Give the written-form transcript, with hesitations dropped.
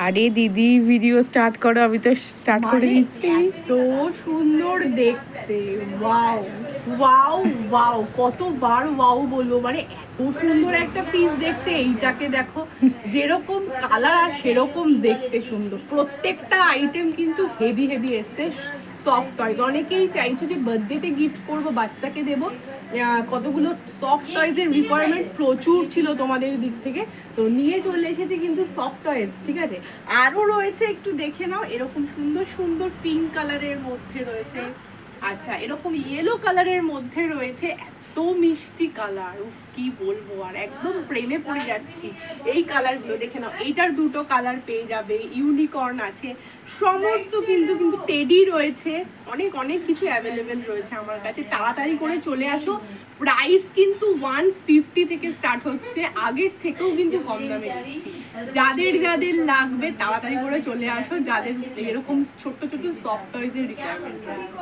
আরে দিদি video start করো, আমি তো স্টার্ট করে দিচ্ছি। এত সুন্দর দেখতে, ওয়াও ওয়াও ওয়াও, কতবার ওয়াও বলবো, মানে এত সুন্দর একটা পিস দেখতে। এইটাকে দেখো, যেরকম কালার আর সেরকম দেখতে সুন্দর। প্রত্যেকটা আইটেম কিন্তু হেভি হেভি এসছে। সফট টয়েজ, অনেকেই চাইছো যে বার্থডেতে গিফট করবো, বাচ্চাকে দেবো, কতগুলো সফট টয়েজের রিকোয়ারমেন্ট প্রচুর ছিল তোমাদের দিক থেকে, তো নিয়ে চলে এসেছি কিন্তু সফট টয়েজ। ঠিক আছে, আরও রয়েছে, একটু দেখে নাও। এরকম সুন্দর সুন্দর পিঙ্ক কালারের মধ্যে রয়েছে, আচ্ছা এরকম ইয়েলো কালারের মধ্যে রয়েছে। এত মিষ্টি কালার, উফ কি বলবো, আর একদম প্রেমে পড়ে যাচ্ছি। এই কালারগুলো দেখে নাও, এইটার দুটো কালার পেয়ে যাবে, ইউনিকর্ন আছে, সমস্ত কিন্তু কিন্তু টেডি রয়েছে, অনেক অনেক কিছু অ্যাভেলেবেল রয়েছে আমার কাছে। তাড়াতাড়ি করে চলে আসো। প্রাইস কিন্তু 150 থেকে স্টার্ট হচ্ছে, আগের থেকেও কিন্তু কম দামে দিচ্ছি। যাদের যাদের লাগবে তাড়াতাড়ি করে চলে আসো, যাদের এরকম ছোট্ট ছোট্ট সফট টয়েজের রিকোয়ারমেন্ট রয়েছে।